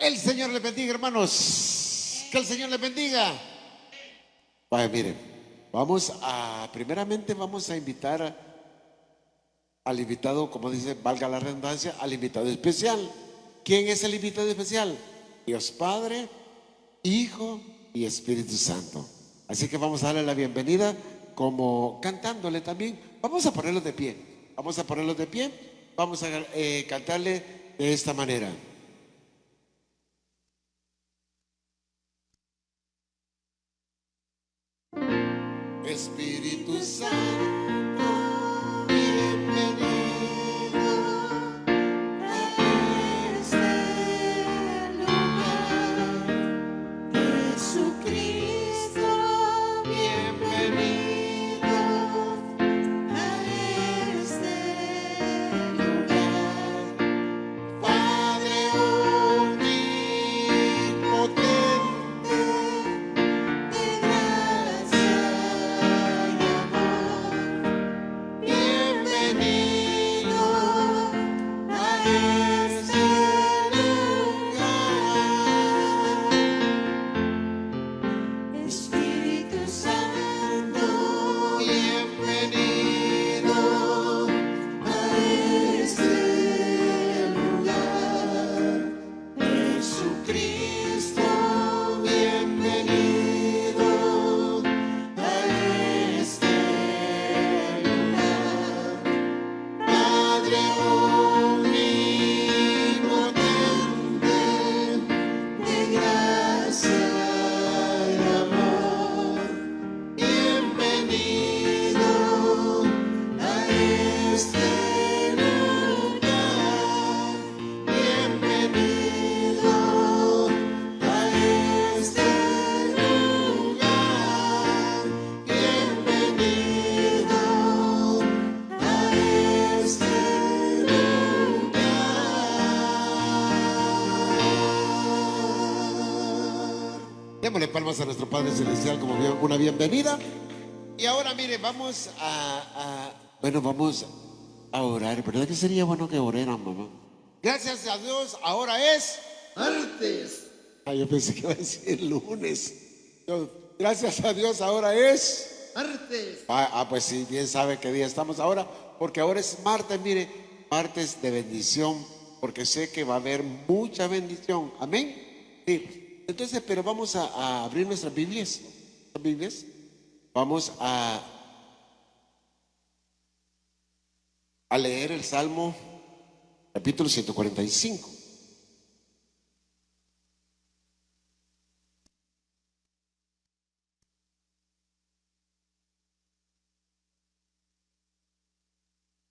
El Señor le bendiga, hermanos. Que el Señor le bendiga. Vaya, miren, primeramente vamos a invitar al invitado, como dice, valga la redundancia, al invitado especial. ¿Quién es el invitado especial? Dios Padre, Hijo y Espíritu Santo. Así que vamos a darle la bienvenida como cantándole también. Vamos a ponerlos de pie. Vamos a ponerlos de pie. Vamos a cantarle de esta manera. Espíritu Santo, bienvenido a este lugar. Jesucristo, bienvenido a este lugar. Padre omnipotente, de gracia y amor, bienvenido a este lugar. Espíritu Santo, bienvenido a este lugar. Jesucristo, bienvenido a este lugar. Padre omnipotente, de gracia y amor, bienvenido a este lugar. Bienvenido a este lugar. Bienvenido a este lugar. Démosle palmas a nuestro Padre Celestial como una bienvenida. Y ahora mire, vamos vamos a orar. ¿Verdad que sería bueno que oráramos, mamá? Gracias a Dios, ahora es martes. Yo pensé que iba a decir lunes. Gracias a Dios, ahora es martes. Pues sí, bien sabe qué día estamos ahora, porque ahora es martes, mire, martes de bendición, porque sé que va a haber mucha bendición. Amén. Sí. Entonces, pero vamos a abrir nuestras Biblias. Vamos a leer el Salmo capítulo 145.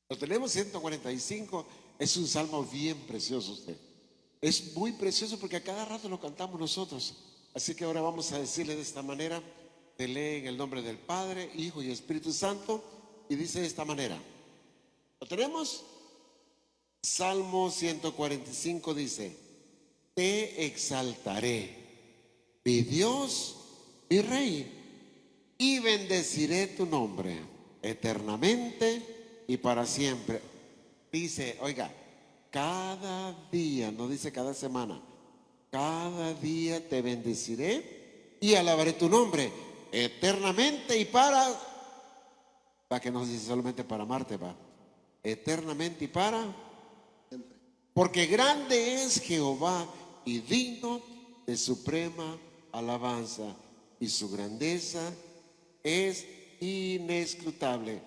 Lo tenemos 145, es un salmo bien precioso usted. Es muy precioso porque a cada rato lo cantamos nosotros. Así que ahora vamos a decirle de esta manera, te lee en el nombre del Padre, Hijo y Espíritu Santo, y dice de esta manera. ¿Lo tenemos? Salmo 145 dice, te exaltaré, mi Dios, mi Rey, y bendeciré tu nombre eternamente y para siempre. Dice, oiga, cada día, no dice cada semana, cada día te bendeciré y alabaré tu nombre eternamente y para que no dice solamente para amarte, va, eternamente y para siempre. Porque grande es Jehová y digno de suprema alabanza, y su grandeza es inescrutable.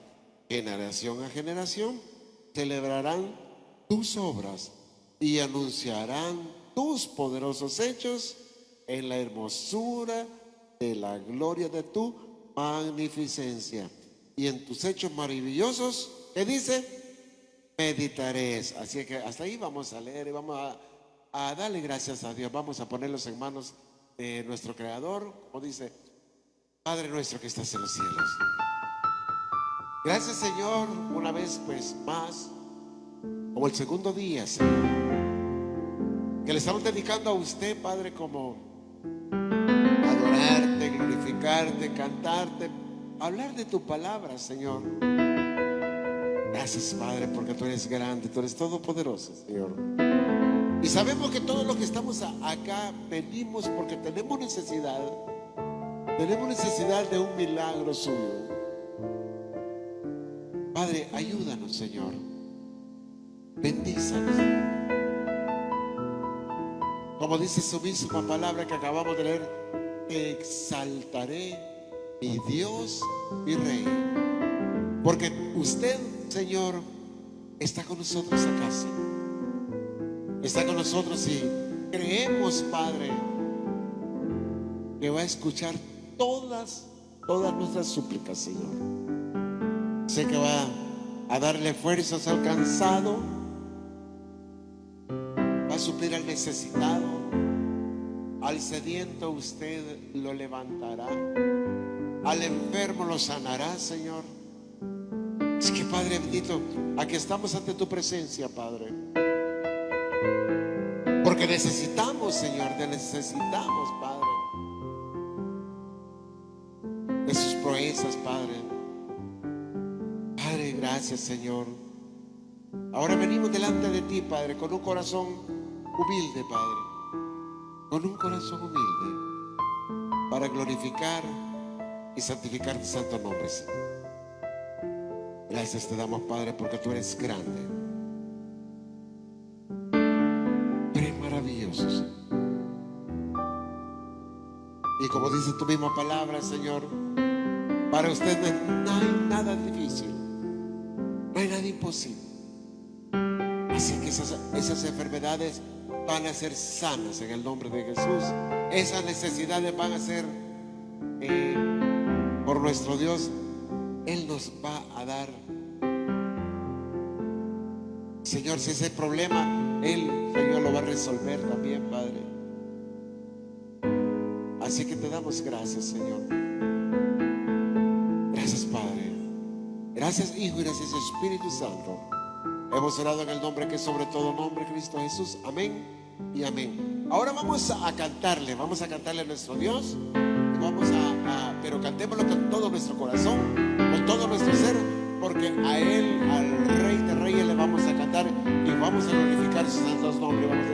Generación a generación celebrarán tus obras y anunciarán tus poderosos hechos en la hermosura de la gloria de tu magnificencia. Y en tus hechos maravillosos, ¿qué dice? Meditaré. Así que hasta ahí vamos a leer y vamos a darle gracias a Dios. Vamos a ponerlos en manos de nuestro Creador, como dice, Padre nuestro que estás en los cielos. Gracias, Señor, una vez pues más, como el segundo día, Señor, que le estamos dedicando a usted, Padre, como adorarte, glorificarte, cantarte, hablar de tu palabra, Señor. Gracias, Padre, porque tú eres grande, tú eres todopoderoso, Señor. Y sabemos que todos los que estamos acá venimos porque tenemos necesidad de un milagro suyo. Padre, ayúdanos, Señor. Bendízanos. Como dice su misma palabra que acabamos de leer, te exaltaré, mi Dios, mi Rey. Porque usted, Señor, está con nosotros acá, Señor. Está con nosotros y creemos, Padre, que va a escuchar todas nuestras súplicas, Señor. Sé que va a darle fuerzas al cansado, va a suplir al necesitado, al sediento usted lo levantará, al enfermo lo sanará, Señor. Es que, Padre bendito, aquí estamos ante tu presencia, Padre, porque necesitamos, Señor, necesitamos, Padre, de sus proezas, Padre. Padre, gracias, Señor. Ahora venimos delante de ti, Padre, con un corazón humilde, Padre, con un corazón humilde, para glorificar y santificar tu santo nombre, Señor. Gracias te damos, Padre, porque tú eres grande, eres maravilloso, Señor. Y como dice tu misma palabra, Señor, para usted no hay nada difícil, no hay nada imposible. Así que esas enfermedades van a ser sanas en el nombre de Jesús. Esas necesidades van a ser por nuestro Dios. Él nos va a dar, Señor, si ese problema, Él, Señor, lo va a resolver también, Padre. Así que te damos gracias, Señor. Gracias, Padre. Gracias, Hijo, y gracias, Espíritu Santo. Hemos orado en el nombre que es sobre todo nombre, Cristo Jesús. Amén y amén. Ahora vamos a cantarle a nuestro Dios. Y vamos pero cantémoslo con todo nuestro corazón, con todo nuestro ser, porque a Él, al Rey de Reyes, le vamos a cantar y vamos a glorificar sus santos nombres. Vamos a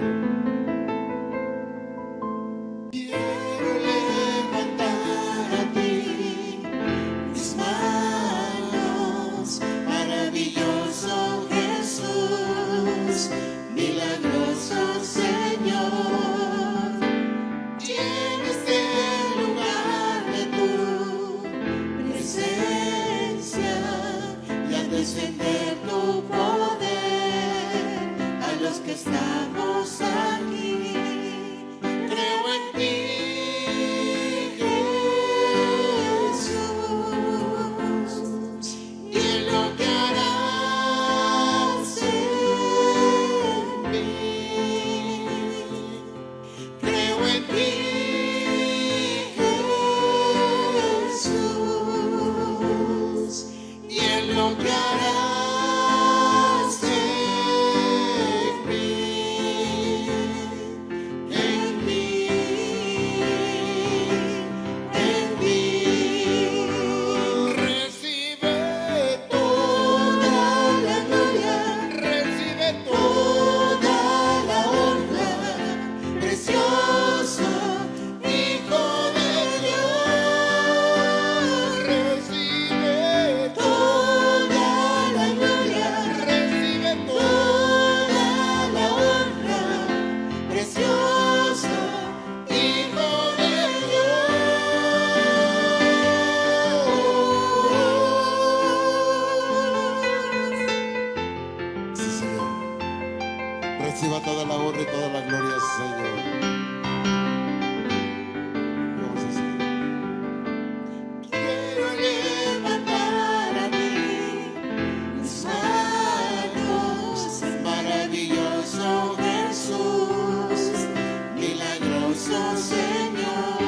descender tu poder a los que estamos aquí. Creo en ti, Jesús, y en lo que harás en mí. Creo en ti, Jesús, y en lo que harás en mí, en mí, en mí. Recibe toda la gloria, recibe toda la honra, precioso Hijo de Dios. Recibe toda la gloria, recibe toda la honra, precioso Hijo de Dios. Sí, Señor. Reciba toda la honra y toda la gloria, Señor. Vamos a hacer. Quiero levantar a ti mis manos, maravilloso Jesús, milagroso Señor.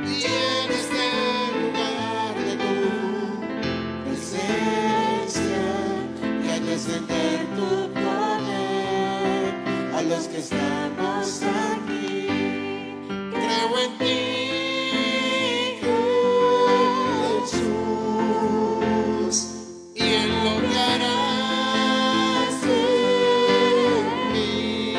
Y en este lugar de tu presencia y al descender tu poder a los que estamos aquí. Creo en ti, Jesús, y en lo que harás en mí.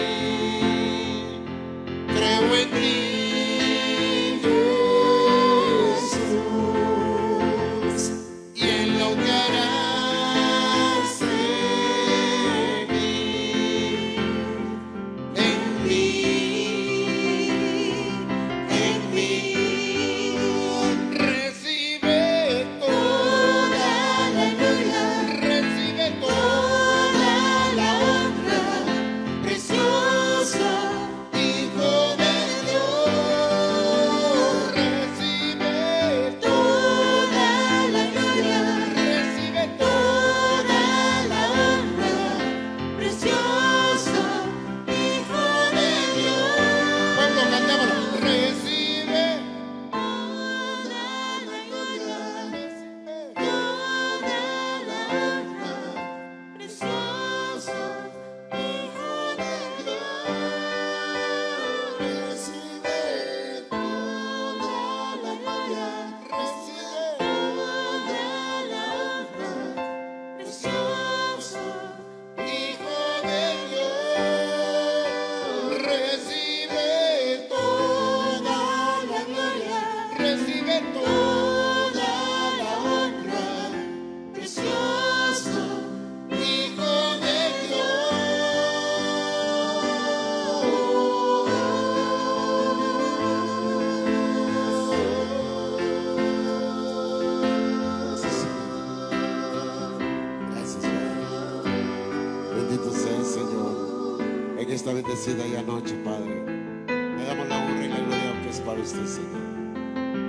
Esta bendecida ya noche, Padre, le damos la honra y la gloria que es para usted, Señor.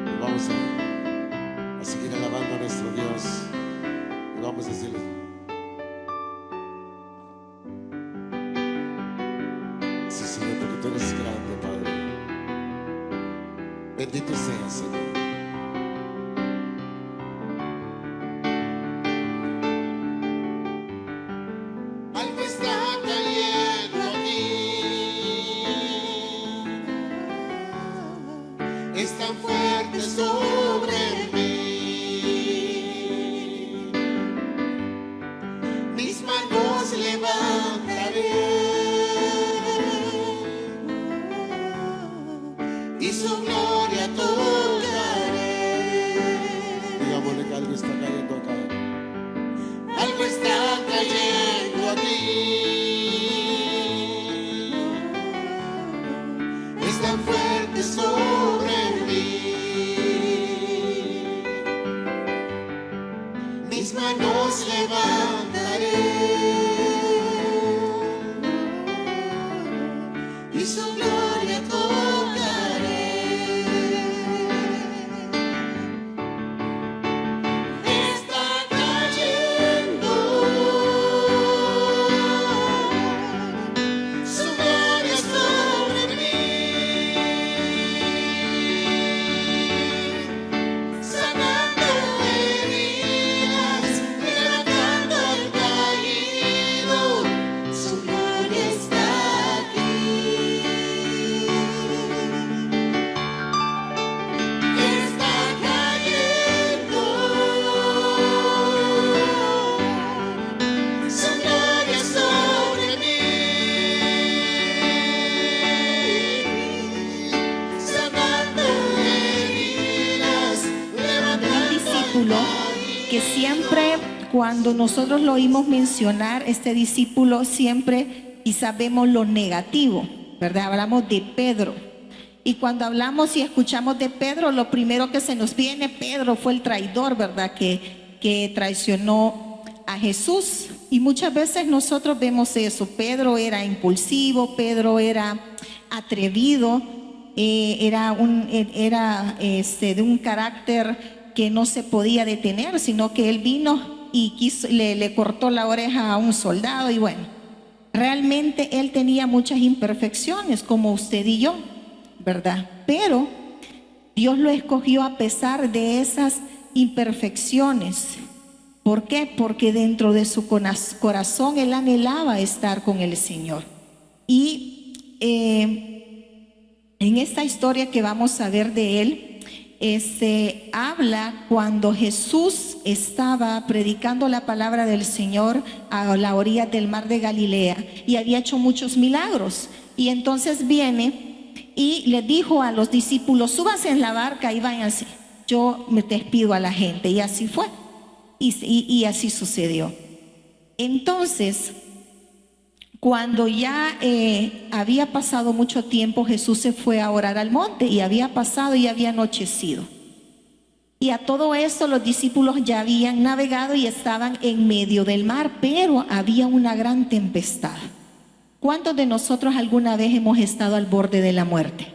Y vamos a seguir alabando a nuestro Dios y vamos a decirle: sí, Señor, porque tú eres grande, Padre. Bendito sea, Señor. Es tan fuerte sobre mí, mis manos levantaré y su gloria tocaré. Digámosle que algo está cayendo acá. Algo está cayendo aquí. Es tan fuerte sobre mis manos levantaré y su gloria tocaré. Está cayendo su gloria sobre mí, sanando heridas, levantando al caído, su gloria está aquí. Está cayendo su gloria sobre mí, sanando heridas, levantando al Discípulo que siempre cuando nosotros lo oímos mencionar, este discípulo siempre quizás vemos lo negativo, ¿verdad? Hablamos de Pedro. Y cuando hablamos y escuchamos de Pedro, lo primero que se nos viene, Pedro fue el traidor, ¿verdad? Que traicionó a Jesús. Y muchas veces nosotros vemos eso. Pedro era impulsivo, Pedro era atrevido, era de un carácter que no se podía detener, sino que él vino y le cortó la oreja a un soldado. Y bueno, realmente él tenía muchas imperfecciones, como usted y yo, ¿verdad? Pero Dios lo escogió a pesar de esas imperfecciones. ¿Por qué? Porque dentro de su corazón él anhelaba estar con el Señor. Y en esta historia que vamos a ver de él, se habla cuando Jesús estaba predicando la palabra del Señor a la orilla del mar de Galilea y había hecho muchos milagros. Y entonces viene y les dijo a los discípulos: súbanse en la barca y váyanse, yo me despido a la gente. Y así fue, y así sucedió. Entonces, cuando ya había pasado mucho tiempo, Jesús se fue a orar al monte, y había pasado y había anochecido. Y a todo esto los discípulos ya habían navegado y estaban en medio del mar, pero había una gran tempestad. ¿Cuántos de nosotros alguna vez hemos estado al borde de la muerte?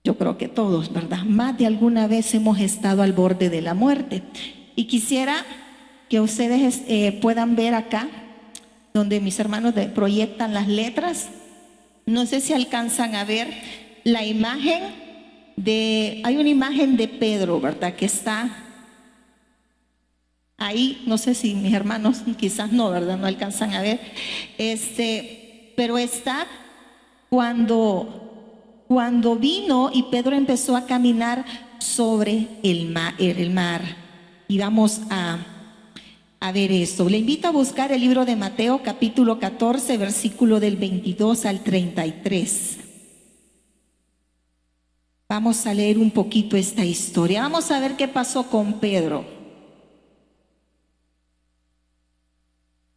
Yo creo que todos, ¿verdad? Más de alguna vez hemos estado al borde de la muerte. Y quisiera que ustedes puedan ver acá, donde mis hermanos proyectan las letras. No sé si alcanzan a ver la imagen hay una imagen de Pedro, ¿verdad? Que está ahí. No sé si mis hermanos quizás no, ¿verdad? No alcanzan a ver. Pero está cuando vino y Pedro empezó a caminar sobre el mar. Y vamos a ver esto. Le invito a buscar el libro de Mateo, capítulo 14, versículo del 22 al 33. Vamos a leer un poquito esta historia. Vamos a ver qué pasó con Pedro.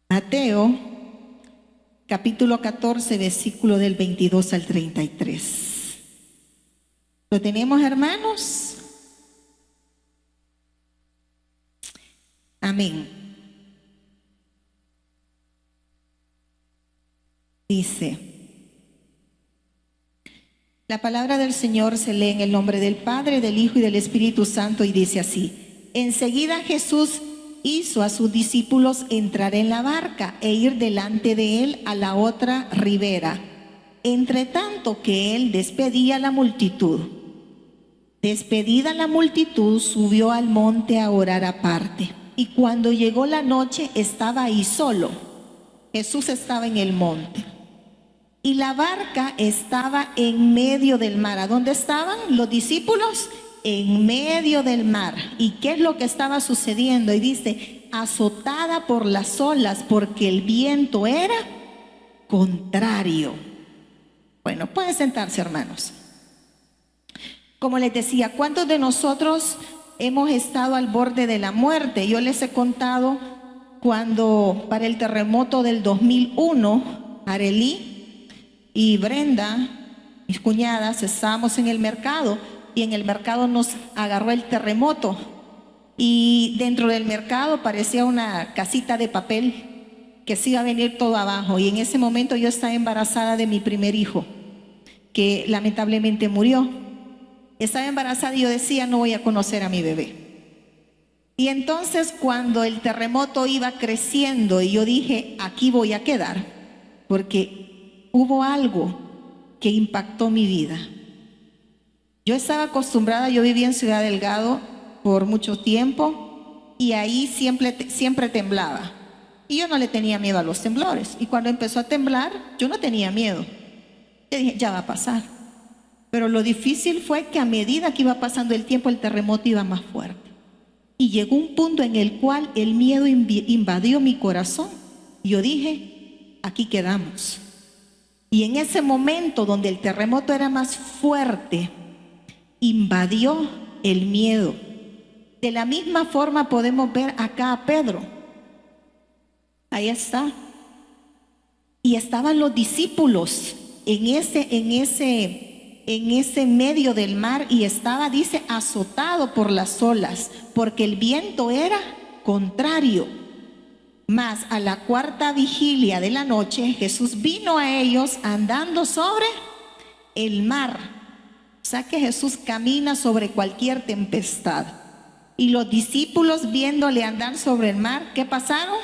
Mateo, capítulo 14, versículo del 22 al 33. ¿Lo tenemos, hermanos? Amén. Dice: la palabra del Señor se lee en el nombre del Padre, del Hijo y del Espíritu Santo, y dice así: enseguida Jesús hizo a sus discípulos entrar en la barca e ir delante de él a la otra ribera, entre tanto que él despedía a la multitud. Despedida la multitud, subió al monte a orar aparte. Y cuando llegó la noche, estaba ahí solo. Jesús estaba en el monte. Y la barca estaba en medio del mar. ¿A dónde estaban los discípulos? En medio del mar. ¿Y qué es lo que estaba sucediendo? Y dice: azotada por las olas, porque el viento era contrario. Bueno, pueden sentarse, hermanos. Como les decía, ¿cuántos de nosotros hemos estado al borde de la muerte? Yo les he contado cuando para el terremoto del 2001, Arely y Brenda, mis cuñadas, estábamos en el mercado, y en el mercado nos agarró el terremoto, y dentro del mercado parecía una casita de papel que se iba a venir todo abajo. Y en ese momento yo estaba embarazada de mi primer hijo, que lamentablemente murió. Estaba embarazada y yo decía: no voy a conocer a mi bebé. Y entonces, cuando el terremoto iba creciendo, y yo dije: aquí voy a quedar, porque hubo algo que impactó mi vida. Yo estaba acostumbrada, yo viví en Ciudad Delgado por mucho tiempo, y ahí siempre temblaba. Y yo no le tenía miedo a los temblores. Y cuando empezó a temblar, yo no tenía miedo. Yo dije: ya va a pasar. Pero lo difícil fue que a medida que iba pasando el tiempo, el terremoto iba más fuerte. Y llegó un punto en el cual el miedo invadió mi corazón. Y yo dije: aquí quedamos. Y en ese momento donde el terremoto era más fuerte, invadió el miedo. De la misma forma podemos ver acá a Pedro. Ahí está. Y estaban los discípulos en ese medio del mar, y estaba, dice, azotado por las olas, porque el viento era contrario. Mas a la cuarta vigilia de la noche, Jesús vino a ellos andando sobre el mar. O sea que Jesús camina sobre cualquier tempestad. Y los discípulos, viéndole andar sobre el mar, ¿qué pasaron?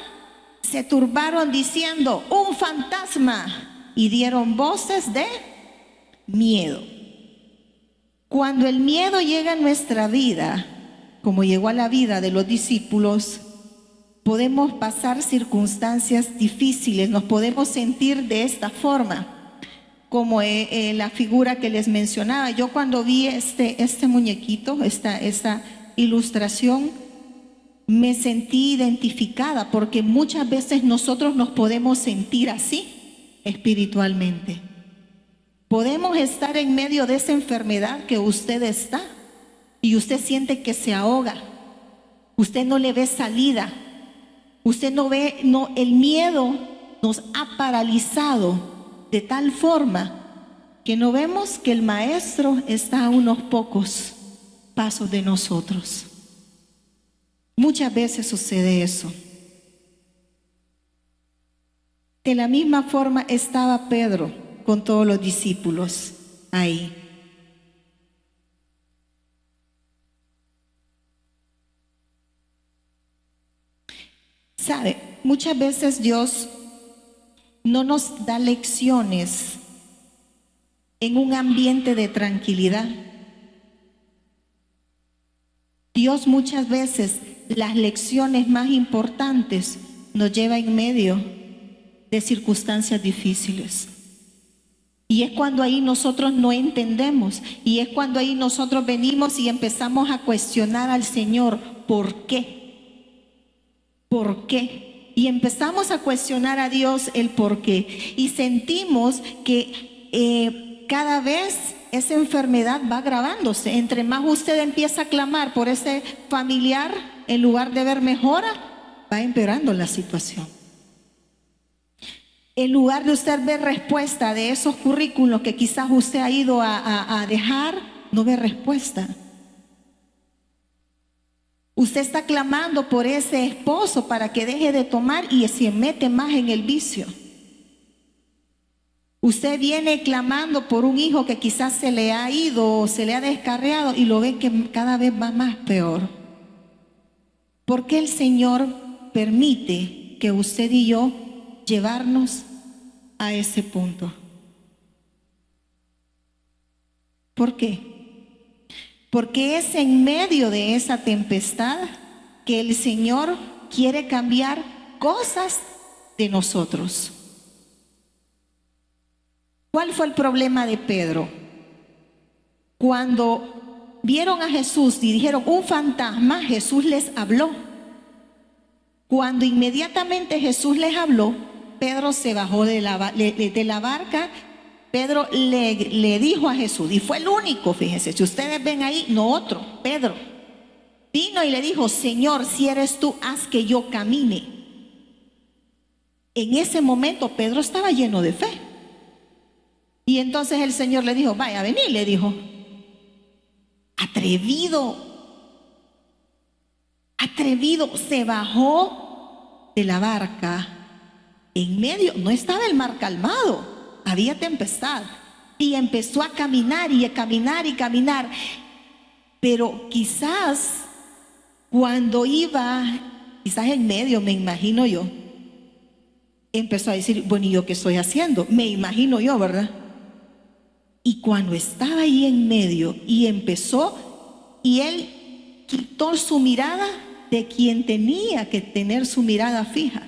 Se turbaron diciendo: un fantasma, y dieron voces de miedo. Cuando el miedo llega a nuestra vida, como llegó a la vida de los discípulos, podemos pasar circunstancias difíciles, nos podemos sentir de esta forma, como la figura que les mencionaba. Yo cuando vi este muñequito, esta ilustración, me sentí identificada, porque muchas veces nosotros nos podemos sentir así espiritualmente. Podemos estar en medio de esa enfermedad que usted está y usted siente que se ahoga. Usted no le ve salida. Usted no ve, el miedo nos ha paralizado de tal forma que no vemos que el Maestro está a unos pocos pasos de nosotros. Muchas veces sucede eso. De la misma forma estaba Pedro con todos los discípulos ahí. ¿Sabe? Muchas veces Dios no nos da lecciones en un ambiente de tranquilidad. Dios muchas veces las lecciones más importantes nos lleva en medio de circunstancias difíciles. Y es cuando ahí nosotros no entendemos, y es cuando ahí nosotros venimos y empezamos a cuestionar al Señor, ¿por qué? ¿Por qué? Y empezamos a cuestionar a Dios el por qué. Y sentimos que cada vez esa enfermedad va agravándose. Entre más usted empieza a clamar por ese familiar, en lugar de ver mejora, va empeorando la situación. En lugar de usted ver respuesta de esos currículos que quizás usted ha ido a dejar, no ve respuesta. Usted está clamando por ese esposo para que deje de tomar y se mete más en el vicio. Usted viene clamando por un hijo que quizás se le ha ido o se le ha descarriado y lo ve que cada vez va más peor. ¿Por qué el Señor permite que usted y yo llevarnos a ese punto? ¿Por qué? Porque es en medio de esa tempestad que el Señor quiere cambiar cosas de nosotros. ¿Cuál fue el problema de Pedro? Cuando vieron a Jesús y dijeron un fantasma, Jesús les habló. Cuando inmediatamente Jesús les habló, Pedro se bajó de la barca. Pedro le dijo a Jesús, y fue el único, fíjense, si ustedes ven ahí, no otro, Pedro vino y le dijo, Señor, si eres tú, haz que yo camine. En ese momento Pedro estaba lleno de fe. Y entonces el Señor le dijo, vaya, vení, le dijo. Atrevido, se bajó de la barca. En medio, no estaba el mar calmado. Había tempestad y empezó a caminar y a caminar y caminar. Pero quizás cuando iba, quizás en medio, me imagino yo, empezó a decir, bueno, ¿y yo qué estoy haciendo? Me imagino yo, ¿verdad? Y cuando estaba ahí en medio y empezó, y él quitó su mirada de quien tenía que tener su mirada fija,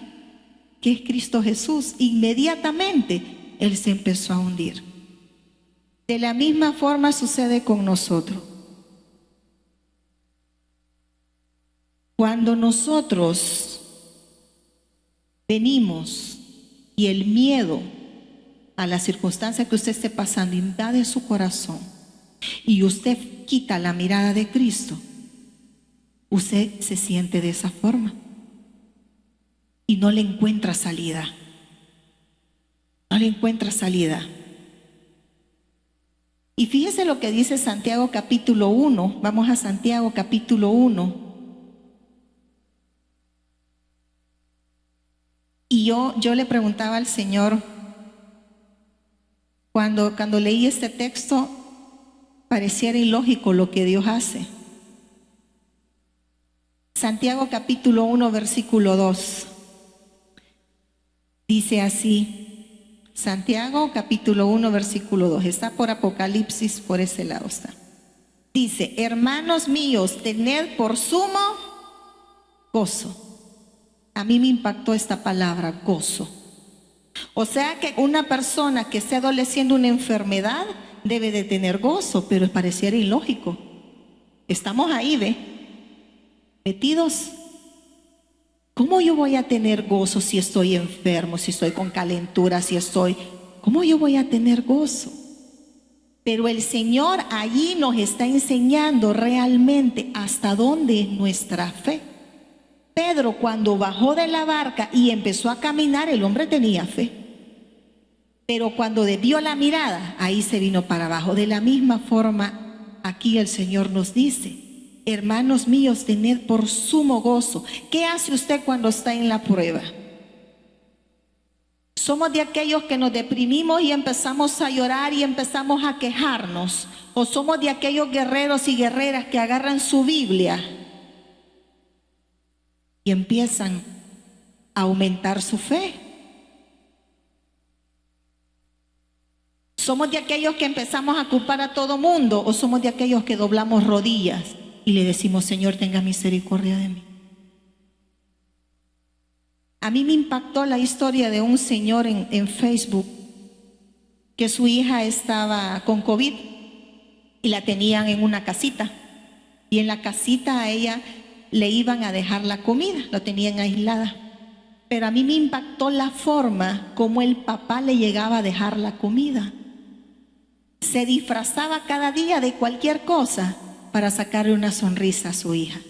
que es Cristo Jesús, inmediatamente él se empezó a hundir. De la misma forma sucede con nosotros. Cuando nosotros venimos y el miedo a la circunstancia que usted esté pasando invade su corazón y usted quita la mirada de Cristo, usted se siente de esa forma y no le encuentra salida. No le encuentra salida. Y fíjese lo que dice Santiago capítulo 1. Vamos a Santiago capítulo 1. Y yo le preguntaba al Señor, cuando leí este texto, pareciera ilógico lo que Dios hace. Santiago capítulo 1, versículo 2. Dice así. Santiago capítulo 1 versículo 2, está por Apocalipsis, por ese lado está. Dice, hermanos míos, tened por sumo gozo. A mí me impactó esta palabra, gozo. O sea que una persona que esté adoleciendo una enfermedad debe de tener gozo, pero pareciera ilógico. Estamos ahí, ¿ve? Metidos. ¿Cómo yo voy a tener gozo si estoy enfermo, si estoy con calentura, si estoy? ¿Cómo yo voy a tener gozo? Pero el Señor allí nos está enseñando realmente hasta dónde es nuestra fe. Pedro, cuando bajó de la barca y empezó a caminar, el hombre tenía fe. Pero cuando desvió la mirada, ahí se vino para abajo. De la misma forma, aquí el Señor nos dice: hermanos míos, tened por sumo gozo. ¿Qué hace usted cuando está en la prueba? ¿Somos de aquellos que nos deprimimos y empezamos a llorar y empezamos a quejarnos? ¿O somos de aquellos guerreros y guerreras que agarran su Biblia y empiezan a aumentar su fe? ¿Somos de aquellos que empezamos a culpar a todo mundo o somos de aquellos que doblamos rodillas y le decimos: Señor, tenga misericordia de mí? A mí me impactó la historia de un señor en Facebook que su hija estaba con COVID y la tenían en una casita. Y en la casita a ella le iban a dejar la comida, la tenían aislada. Pero a mí me impactó la forma como el papá le llegaba a dejar la comida. Se disfrazaba cada día de cualquier cosa para sacarle una sonrisa a su hija.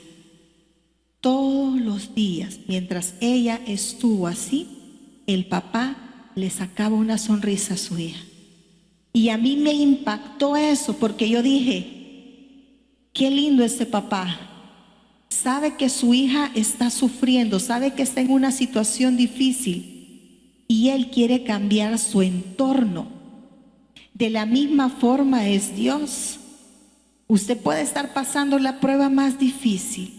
Todos los días, mientras ella estuvo así, el papá le sacaba una sonrisa a su hija. Y a mí me impactó eso, porque yo dije: qué lindo ese papá. Sabe que su hija está sufriendo, sabe que está en una situación difícil y él quiere cambiar su entorno. De la misma forma es Dios. Usted puede estar pasando la prueba más difícil,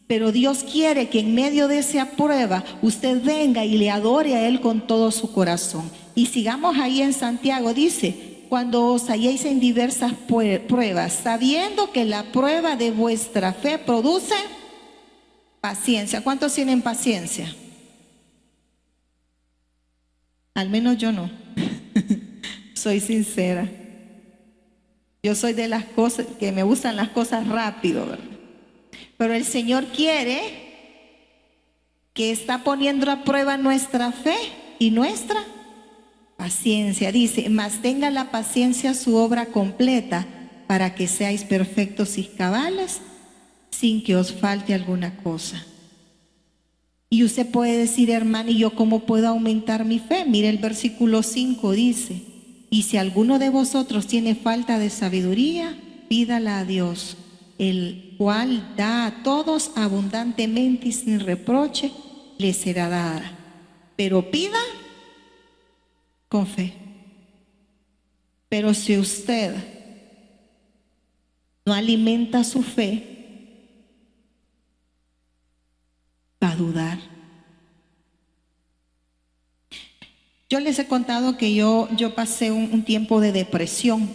pero Dios quiere que en medio de esa prueba usted venga y le adore a Él con todo su corazón. Y sigamos ahí en Santiago, dice: cuando os halléis en diversas pruebas, sabiendo que la prueba de vuestra fe produce paciencia. ¿Cuántos tienen paciencia? Al menos yo no. Soy sincera. Yo soy de las cosas que me gustan las cosas rápido, ¿verdad? Pero el Señor quiere, que está poniendo a prueba nuestra fe y nuestra paciencia. Dice: mas tenga la paciencia su obra completa, para que seáis perfectos y cabales, sin que os falte alguna cosa. Y usted puede decir: hermano, ¿y yo cómo puedo aumentar mi fe? Mire el versículo 5, dice: y si alguno de vosotros tiene falta de sabiduría, pídala a Dios, el cual da a todos abundantemente y sin reproche, le será dada. Pero pida con fe. Pero si usted no alimenta su fe, va a dudar. Yo les he contado que yo pasé un tiempo de depresión.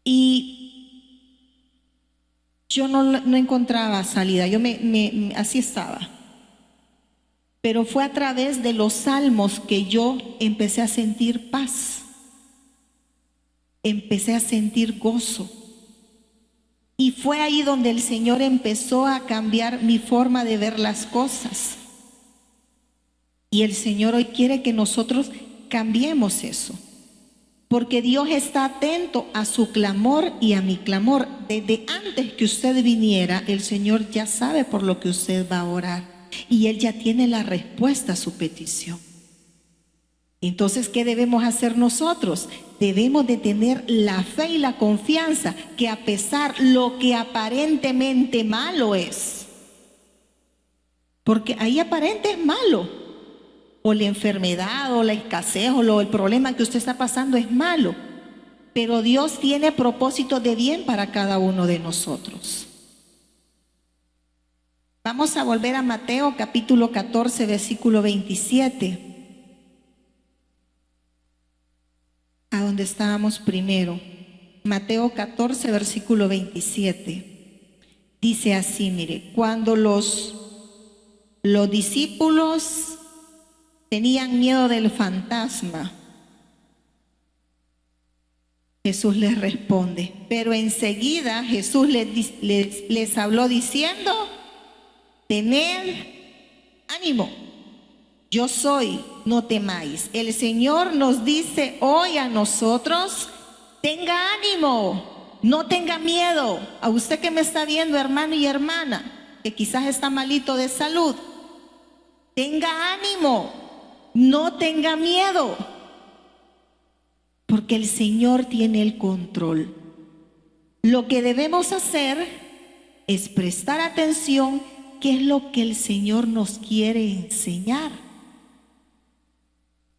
Y yo no encontraba salida, yo así estaba. Pero fue a través de los salmos que yo empecé a sentir paz, empecé a sentir gozo. Y fue ahí donde el Señor empezó a cambiar mi forma de ver las cosas. Y el Señor hoy quiere que nosotros cambiemos eso. Porque Dios está atento a su clamor y a mi clamor. Desde antes que usted viniera, el Señor ya sabe por lo que usted va a orar. Y Él ya tiene la respuesta a su petición. Entonces, ¿qué debemos hacer nosotros? Debemos de tener la fe y la confianza que, a pesar lo que aparentemente malo es, porque ahí aparente es malo, o la enfermedad, o la escasez, o el problema que usted está pasando es malo, pero Dios tiene propósito de bien para cada uno de nosotros. Vamos a volver a Mateo capítulo 14, versículo 27, a donde estábamos primero. Mateo 14, versículo 27. Dice así, mire: cuando los discípulos tenían miedo del fantasma, Jesús les responde, pero enseguida Jesús les habló diciendo: tened ánimo, Yo soy, no temáis. El Señor nos dice hoy a nosotros, tenga ánimo, no tenga miedo. A usted que me está viendo, hermano y hermana, que quizás está malito de salud, tenga ánimo, no tenga miedo, porque el Señor tiene el control. Lo que debemos hacer es prestar atención qué es lo que el Señor nos quiere enseñar.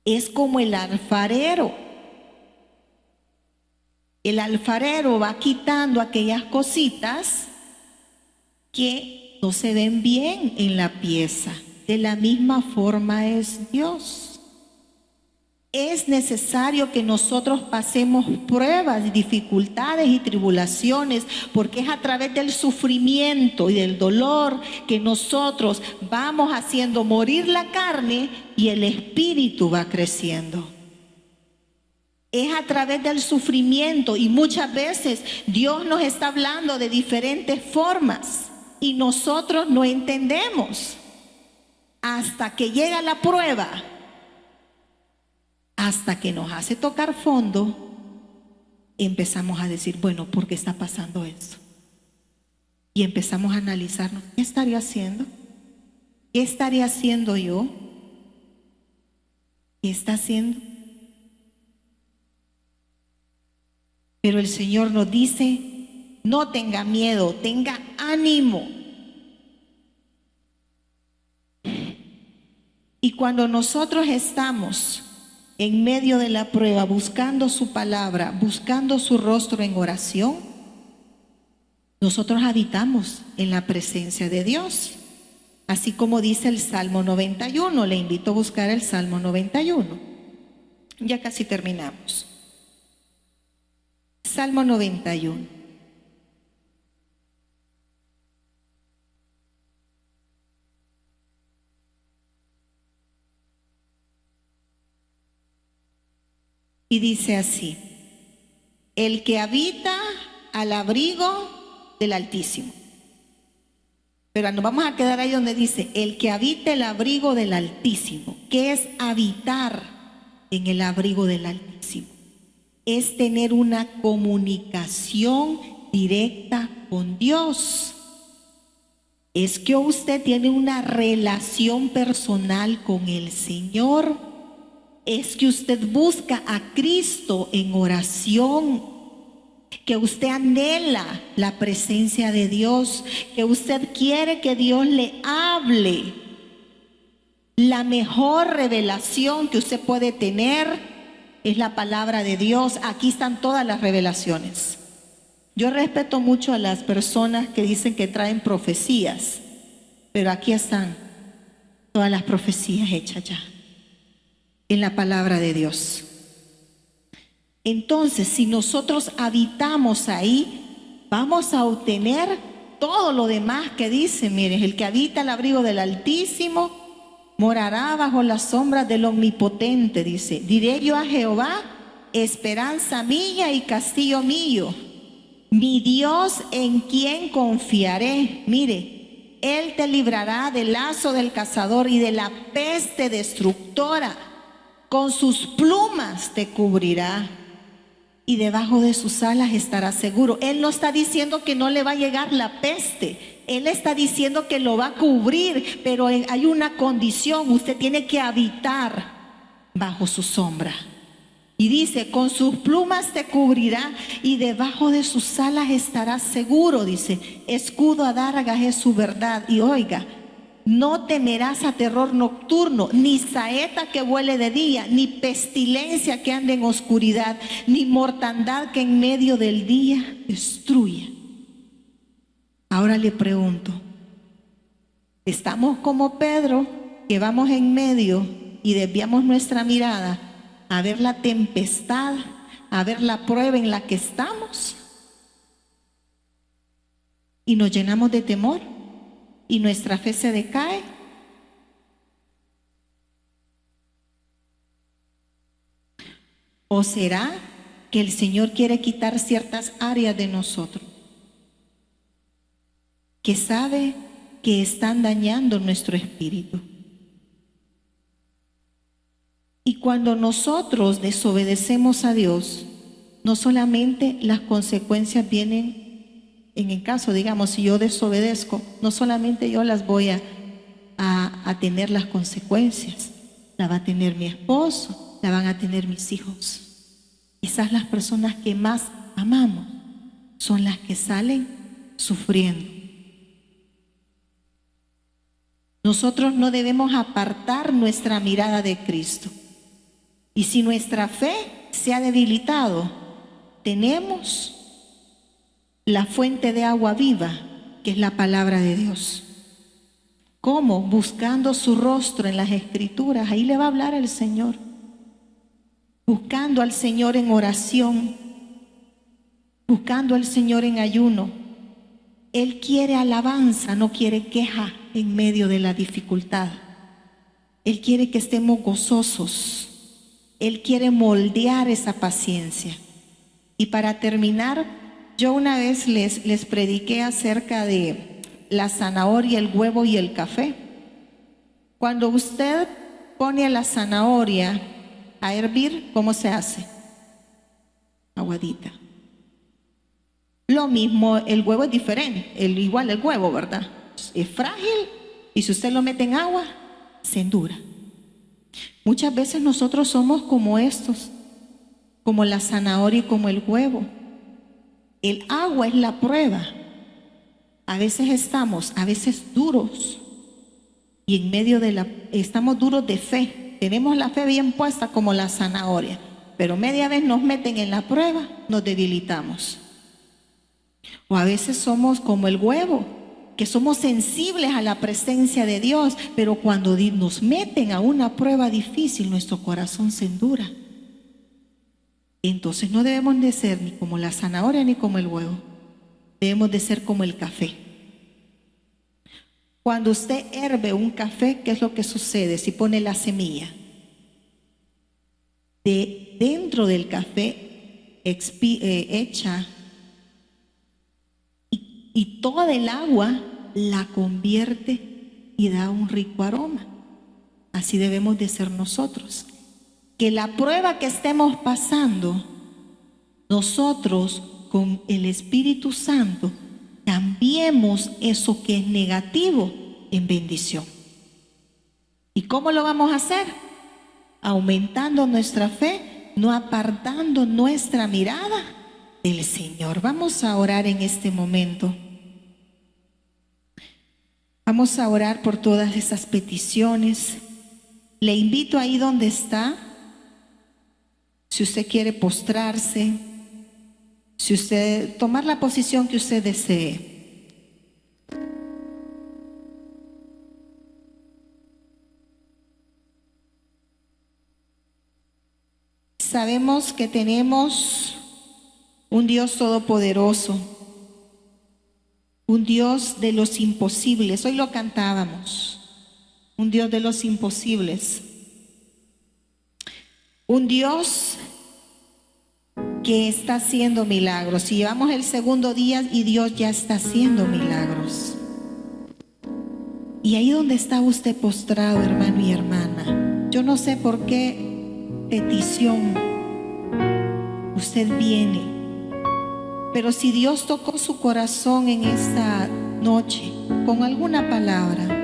Es como el alfarero. El alfarero va quitando aquellas cositas que no se ven bien en la pieza. De la misma forma es Dios. Es necesario que nosotros pasemos pruebas, dificultades y tribulaciones, porque es a través del sufrimiento y del dolor que nosotros vamos haciendo morir la carne y el espíritu va creciendo. Es a través del sufrimiento, y muchas veces Dios nos está hablando de diferentes formas y nosotros no entendemos hasta que llega la prueba. Hasta que nos hace tocar fondo, empezamos a decir, bueno, ¿por qué está pasando esto? Y empezamos a analizarnos, ¿qué estaría haciendo? ¿Qué estaría haciendo yo? ¿Qué está haciendo? Pero el Señor nos dice, no tenga miedo, tenga ánimo. Y cuando nosotros estamos en medio de la prueba, buscando su palabra, buscando su rostro en oración, nosotros habitamos en la presencia de Dios. Así como dice el Salmo 91, le invito a buscar el Salmo 91. Ya casi terminamos. Salmo 91. Y dice así: el que habita al abrigo del Altísimo. Pero nos vamos a quedar ahí donde dice, el que habita el abrigo del Altísimo. ¿Qué es habitar en el abrigo del Altísimo? Es tener una comunicación directa con Dios. Es que usted tiene una relación personal con el Señor. Es que usted busca a Cristo en oración, que usted anhela la presencia de Dios, que usted quiere que Dios le hable. La mejor revelación que usted puede tener es la palabra de Dios. Aquí están todas las revelaciones. Yo respeto mucho a las personas que dicen que traen profecías, pero aquí están todas las profecías hechas ya en la palabra de Dios. Entonces, si nosotros habitamos ahí, vamos a obtener todo lo demás que dice. Miren, el que habita al abrigo del Altísimo morará bajo las sombras del Omnipotente, dice. Diré yo a Jehová, esperanza mía y castillo mío, mi Dios en quien confiaré. Mire, Él te librará del lazo del cazador y de la peste destructora. Con sus plumas te cubrirá y debajo de sus alas estarás seguro. Él no está diciendo que no le va a llegar la peste. Él está diciendo que lo va a cubrir, pero hay una condición. Usted tiene que habitar bajo su sombra. Y dice, con sus plumas te cubrirá y debajo de sus alas estarás seguro. Dice, escudo adarga es su verdad. Y oiga, no temerás a terror nocturno, ni saeta que vuele de día, ni pestilencia que ande en oscuridad, ni mortandad que en medio del día destruya. Ahora le pregunto, ¿estamos como Pedro, que vamos en medio y desviamos nuestra mirada a ver la tempestad, a ver la prueba en la que estamos? Y nos llenamos de temor y nuestra fe se decae. ¿O será que el Señor quiere quitar ciertas áreas de nosotros que sabe que están dañando nuestro espíritu? Y cuando nosotros desobedecemos a Dios, no solamente las consecuencias vienen, en el caso, digamos, si yo desobedezco, no solamente yo las voy a tener las consecuencias, la va a tener mi esposo, la van a tener mis hijos. Quizás las personas que más amamos son las que salen sufriendo. Nosotros no debemos apartar nuestra mirada de Cristo. Y si nuestra fe se ha debilitado, tenemos la fuente de agua viva, que es la palabra de Dios. ¿Cómo? Buscando su rostro en las Escrituras. Ahí le va a hablar el Señor. Buscando al Señor en oración, buscando al Señor en ayuno. Él quiere alabanza, no quiere queja en medio de la dificultad. Él quiere que estemos gozosos. Él quiere moldear esa paciencia. Y para terminar, yo una vez les prediqué acerca de la zanahoria, el huevo y el café. Cuando usted pone a la zanahoria a hervir, ¿cómo se hace? Aguadita. Lo mismo, el huevo es diferente, igual el huevo, ¿verdad? Es frágil y si usted lo mete en agua, se endura. Muchas veces nosotros somos como estos, como la zanahoria y como el huevo. El agua es la prueba. A veces estamos, a veces duros, y en medio estamos duros de fe. Tenemos la fe bien puesta como la zanahoria, pero media vez nos meten en la prueba, nos debilitamos. O a veces somos como el huevo, que somos sensibles a la presencia de Dios, pero cuando nos meten a una prueba difícil, nuestro corazón se endura. Entonces no debemos de ser ni como la zanahoria ni como el huevo. Debemos de ser como el café. Cuando usted herve un café, ¿qué es lo que sucede? Si pone la semilla, dentro del café echa y toda el agua la convierte y da un rico aroma. Así debemos de ser nosotros. Que la prueba que estemos pasando, nosotros con el Espíritu Santo cambiemos eso que es negativo en bendición. ¿Y cómo lo vamos a hacer? Aumentando nuestra fe, no apartando nuestra mirada del Señor. Vamos a orar en este momento. Vamos a orar por todas esas peticiones. Le invito ahí donde está, si usted quiere postrarse, si usted tomar la posición que usted desee. Sabemos que tenemos un Dios todopoderoso, un Dios de los imposibles. Hoy lo cantábamos, un Dios de los imposibles, un Dios que está haciendo milagros. Y llevamos el segundo día y Dios ya está haciendo milagros. Y ahí donde está usted postrado, hermano y hermana, yo no sé por qué petición usted viene, pero si Dios tocó su corazón en esta noche con alguna palabra,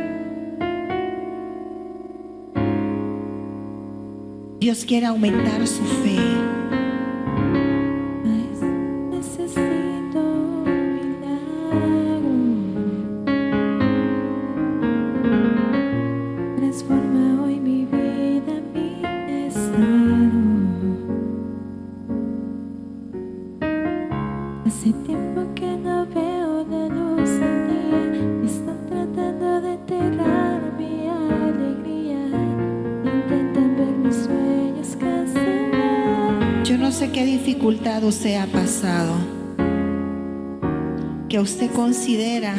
Dios quiere aumentar su fe. Hace tiempo que no veo la luz del día, están tratando de enterrar mi alegría, intentan ver mis sueños cancelar. Yo no sé qué dificultad usted ha pasado, que usted considera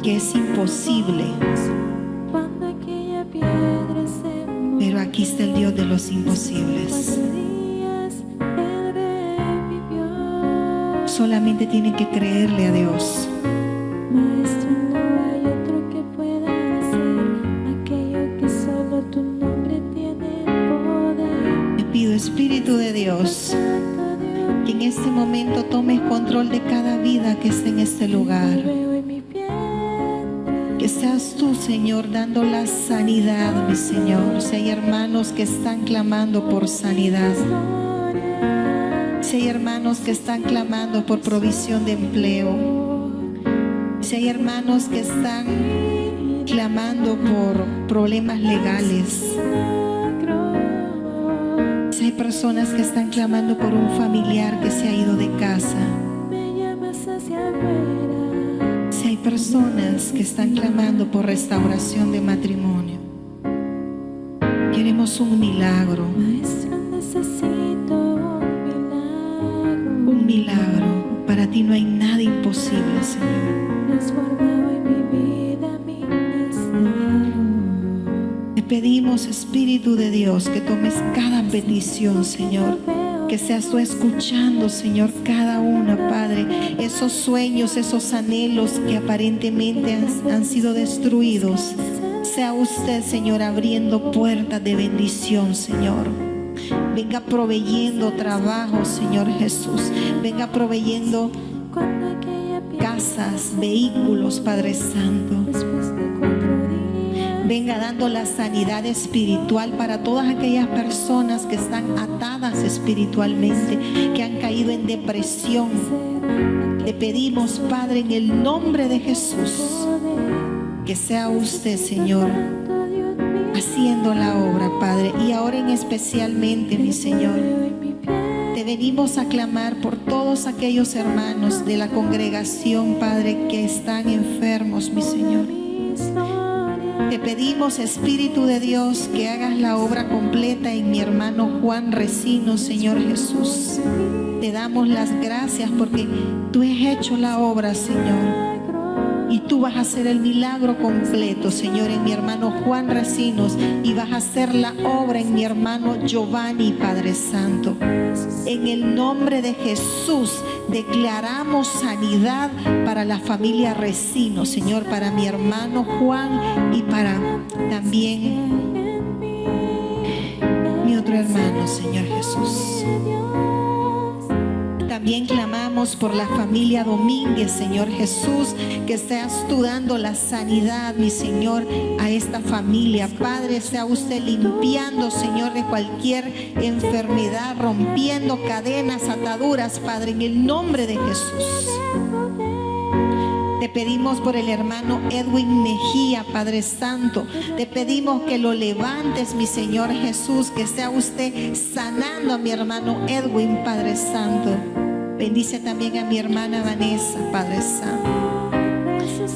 que es imposible, Cuando aquella piedra se movió, pero aquí está el Dios de los imposibles. Solamente tiene que creerle a Dios. Maestro, no hay otro que pueda hacer aquello que solo tu nombre tiene poder. Dios, que en este momento tomes control de cada vida que esté en este lugar. Que seas tú, Señor, dando la sanidad, mi Señor. Si hay hermanos que están clamando por sanidad, si hay hermanos que están clamando por provisión de empleo, si hay hermanos que están clamando por problemas legales, si hay personas que están clamando por un familiar que se ha ido de casa, si hay personas que están clamando por restauración de matrimonio, queremos un milagro. Un milagro. Para ti no hay nada imposible, Señor. Te pedimos, Espíritu de Dios, que tomes cada petición, Señor. Que seas tú escuchando, Señor, cada una, Padre. Esos sueños, esos anhelos que aparentemente han sido destruidos. Sea usted, Señor, abriendo puertas de bendición, Señor. Venga proveyendo trabajo, Señor Jesús. Venga proveyendo casas, vehículos, Padre Santo. Venga dando la sanidad espiritual para todas aquellas personas que están atadas espiritualmente, que han caído en depresión. Te pedimos, Padre, en el nombre de Jesús, que sea usted, Señor, haciendo la obra, Padre. Y ahora en especialmente, mi Señor, te venimos a clamar por todos aquellos hermanos de la congregación, Padre, que están enfermos, mi Señor. Te pedimos, Espíritu de Dios, que hagas la obra completa en mi hermano Juan Recino, Señor Jesús. Te damos las gracias porque tú has hecho la obra, Señor. Y tú vas a hacer el milagro completo, Señor, en mi hermano Juan Recinos. Y vas a hacer la obra en mi hermano Giovanni, Padre Santo. En el nombre de Jesús declaramos sanidad para la familia Recino, Señor, para mi hermano Juan y para también mi otro hermano, Señor Jesús. También clamamos por la familia Domínguez, Señor Jesús, que seas tú dando la sanidad, mi Señor, a esta familia. Padre, sea usted limpiando, Señor, de cualquier enfermedad, rompiendo cadenas, ataduras, Padre, en el nombre de Jesús. Te pedimos por el hermano Edwin Mejía, Padre Santo. Te pedimos que lo levantes, mi Señor Jesús, que sea usted sanando a mi hermano Edwin, Padre Santo. Bendice también a mi hermana Vanessa, Padre Santo.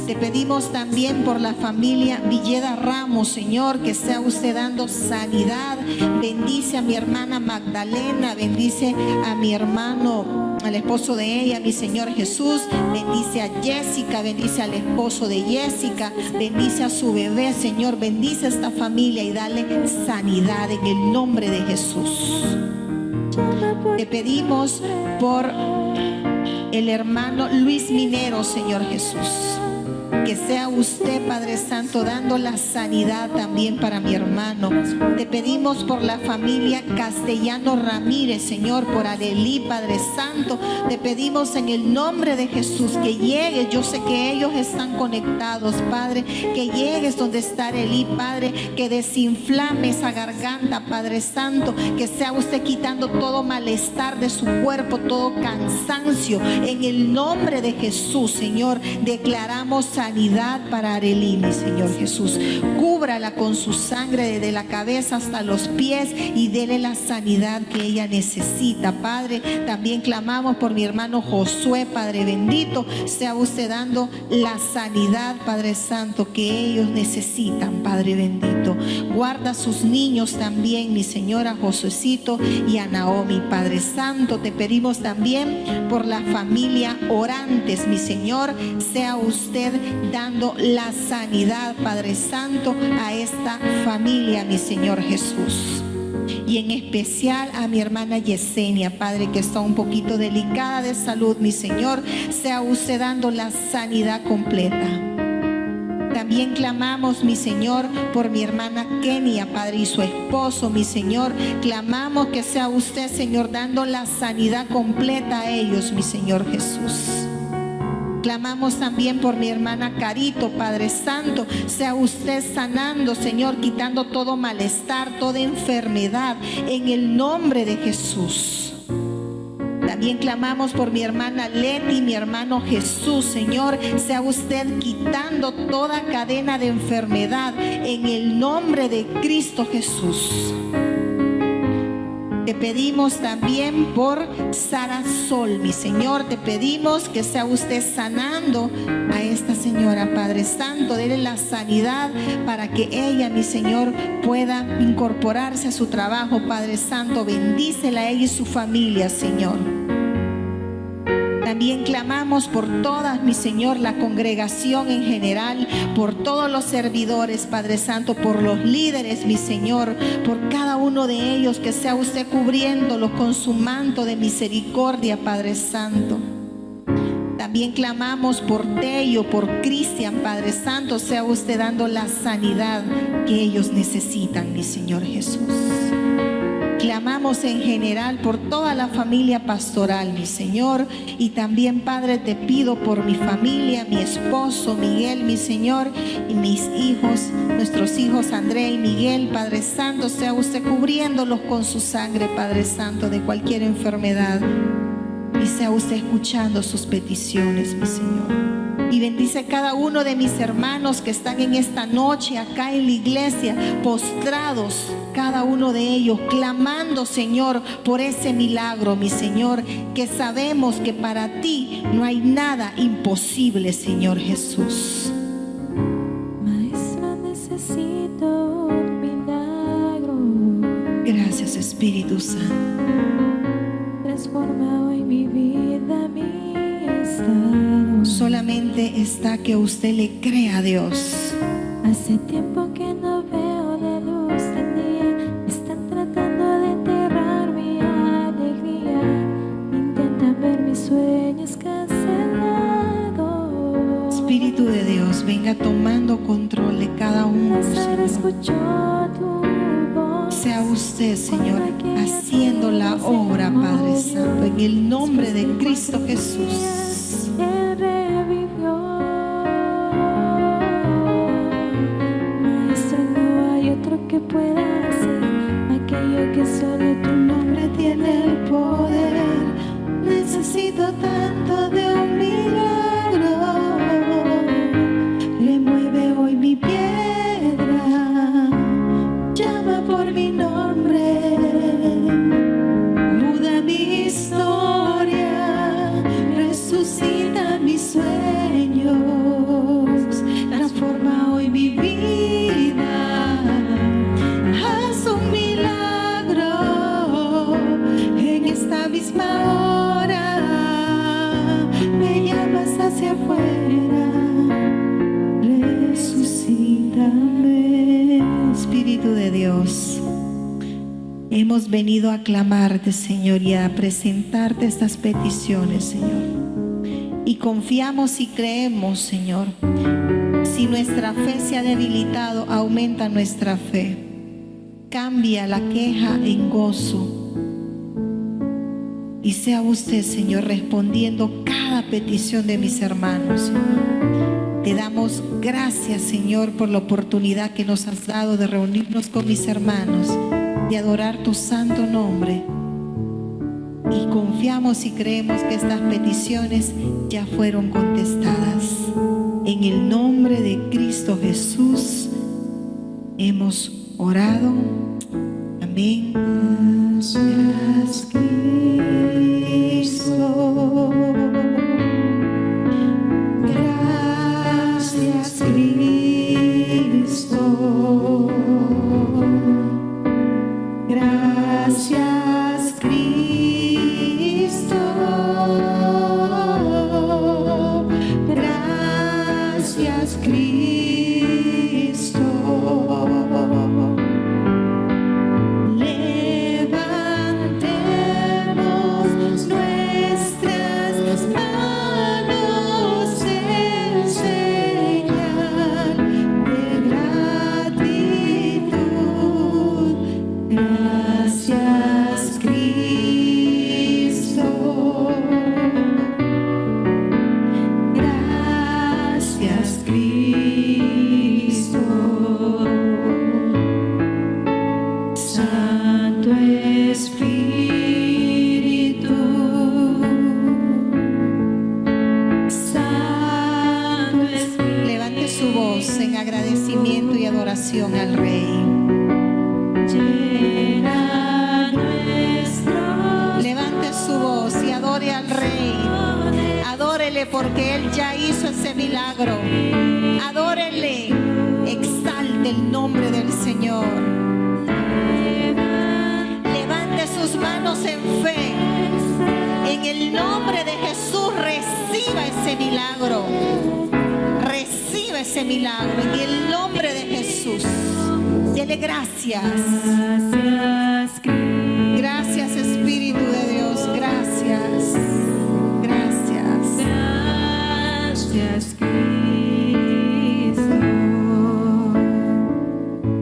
Te pedimos también por la familia Villeda Ramos, Señor, que sea usted dando sanidad. Bendice a mi hermana Magdalena, bendice a mi hermano, al esposo de ella, mi Señor Jesús. Bendice a Jessica, bendice al esposo de Jessica, bendice a su bebé, Señor. Bendice a esta familia y dale sanidad en el nombre de Jesús. Te pedimos por el hermano Luis Minero, Señor Jesús. Que sea usted, Padre Santo, dando la sanidad también para mi hermano. Te pedimos por la familia Castellano Ramírez, Señor, por Arelí, Padre Santo. Te pedimos en el nombre de Jesús que llegues. Yo sé que ellos están conectados, Padre. Que llegues donde está Arelí, Padre. Que desinflame esa garganta, Padre Santo. Que sea usted quitando todo malestar de su cuerpo, todo cansancio. En el nombre de Jesús, Señor, declaramos sanidad para Arelí, mi Señor Jesús. Cúbrala con su sangre desde la cabeza hasta los pies y dele la sanidad que ella necesita, Padre. También clamamos por mi hermano Josué, Padre bendito. Sea usted dando la sanidad, Padre Santo, que ellos necesitan, Padre bendito. Guarda a sus niños también, mi Señora Josuecito y a Naomi, Padre Santo. Te pedimos también por la familia Orantes, mi Señor. Sea usted dando la sanidad, Padre Santo, a esta familia, mi Señor Jesús. Y en especial a mi hermana Yesenia, Padre, que está un poquito delicada de salud, mi Señor. Sea usted dando la sanidad completa. También clamamos, mi Señor, por mi hermana Kenia, Padre, y su esposo, mi Señor. Clamamos que sea usted, Señor, dando la sanidad completa a ellos, mi Señor Jesús. Clamamos también por mi hermana Carito, Padre Santo. Sea usted sanando, Señor, quitando todo malestar, toda enfermedad, en el nombre de Jesús. También clamamos por mi hermana Leti, mi hermano Jesús, Señor. Sea usted quitando toda cadena de enfermedad en el nombre de Cristo Jesús. Te pedimos también por Sara Sol, mi Señor. Te pedimos que sea usted sanando a esta señora, Padre Santo. Dele la sanidad para que ella, mi Señor, pueda incorporarse a su trabajo, Padre Santo. Bendícela a ella y su familia, Señor. También clamamos por todas, mi Señor, la congregación en general, por todos los servidores, Padre Santo, por los líderes, mi Señor, por cada uno de ellos, que sea usted cubriéndolos con su manto de misericordia, Padre Santo. También clamamos por Tello, por Cristian, Padre Santo, sea usted dando la sanidad que ellos necesitan, mi Señor Jesús. Clamamos en general por toda la familia pastoral, mi Señor. Y también, Padre, te pido por mi familia, mi esposo Miguel, mi Señor, y mis hijos, nuestros hijos André y Miguel, Padre Santo. Sea usted cubriéndolos con su sangre, Padre Santo, de cualquier enfermedad. Y sea usted escuchando sus peticiones, mi Señor. Y bendice cada uno de mis hermanos que están en esta noche acá en la iglesia, postrados, cada uno de ellos, clamando, Señor, por ese milagro, mi Señor, que sabemos que para ti no hay nada imposible, Señor Jesús. Maestro, necesito un milagro. Gracias, Espíritu Santo. Transforma hoy mi vida, mi estado. Solamente está que usted le crea a Dios. Hace tiempo que no veo la luz del día. Están tratando de enterrar mi alegría. Intentan ver mis sueños cancelados. Espíritu de Dios, venga tomando control de cada uno, Lázaro Señor. escuchó tu voz. Sea usted, Señor, haciendo la obra, Padre Santo, en el nombre de Cristo Jesús. Él revivió. Maestro, no hay otro que pueda hacer aquello que solo tu nombre tiene el poder. Necesito tanto de un milagro. Remueve hoy mi piedra. Llama por mi nombre. Muda mi historia. Resucita mis sueños. Transforma hoy mi vida. Haz un milagro en esta misma hora. Me llamas hacia afuera. Resucítame. Espíritu de Dios, hemos venido a clamarte, Señor, y a presentarte estas peticiones, Señor. Y confiamos y creemos, Señor. Si nuestra fe se ha debilitado, aumenta nuestra fe. Cambia la queja en gozo. Y sea usted, Señor, respondiendo cada petición de mis hermanos, Señor. Te damos gracias, Señor, por la oportunidad que nos has dado de reunirnos con mis hermanos, de adorar tu santo nombre. Y confiamos y creemos que estas peticiones ya fueron contestadas. En el nombre de Cristo Jesús hemos orado. Amén. Gracias, Cristo. Gracias, Cristo. Gracias, Cristo. Gracias, Cristo. Levantemos adoración al Rey. Levante su voz y adore al Rey. Adórele porque Él ya hizo ese milagro. Adórele, exalte el nombre del Señor. Levante sus manos en fe. En el nombre de Jesús reciba ese milagro. Reciba ese milagro en el nombre de Jesús. Dele gracias. Gracias, Espíritu de Dios. Gracias. Gracias. Gracias, Cristo.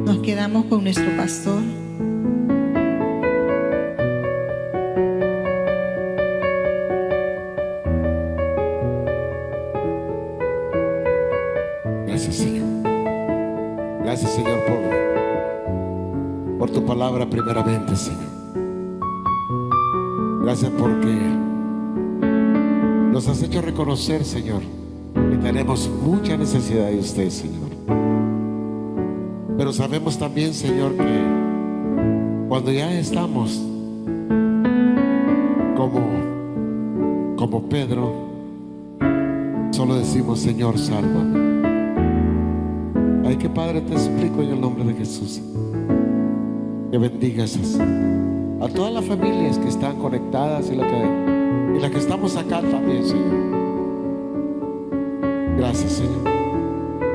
Nos quedamos con nuestro pastor. Gracias, Señor. Gracias, Señor, por tu palabra primeramente, Señor. Gracias porque nos has hecho reconocer, Señor, que tenemos mucha necesidad de usted, Señor. Pero sabemos también, Señor, que cuando ya estamos como Pedro, solo decimos, Señor, sálvame. Ay, que Padre, te explico en el nombre de Jesús. Que bendigas a todas las familias que están conectadas y las que estamos acá también, Señor. Gracias, Señor.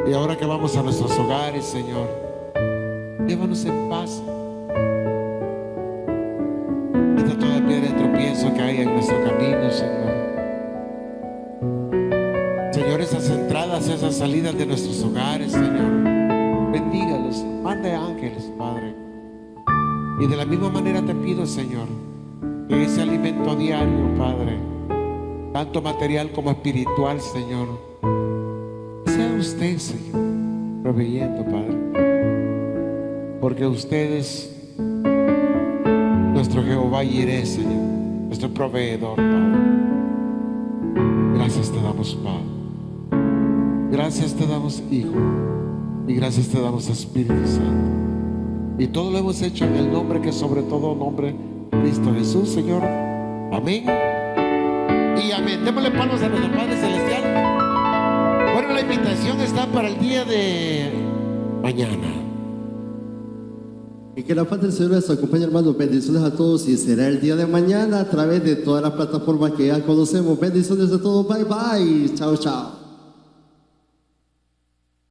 Y ahora que vamos a nuestros hogares, Señor, llévanos en paz. Quita toda piedra de tropiezo que haya en nuestro camino, Señor. Señor, esas entradas, esas salidas de nuestros hogares, Señor, bendígalos, manda ángeles, Padre. Y de la misma manera te pido, Señor, que ese alimento diario, Padre, tanto material como espiritual, Señor, sea usted, Señor, proveyendo, Padre. Porque usted es nuestro Jehová Jireh, Señor, nuestro proveedor, Padre. Gracias te damos, Padre. Gracias te damos, Hijo. Y gracias te damos, Espíritu Santo. Y todo lo hemos hecho en el nombre que sobre todo nombre, Cristo Jesús, Señor. Amén y amén. Démosle palmas a nuestro Padre Celestial. Bueno, la invitación está para el día de mañana. Y que la paz del Señor les acompañe, hermanos. Bendiciones a todos y será el día de mañana a través de todas las plataformas que ya conocemos. Bendiciones a todos. Bye bye. Chao, chao.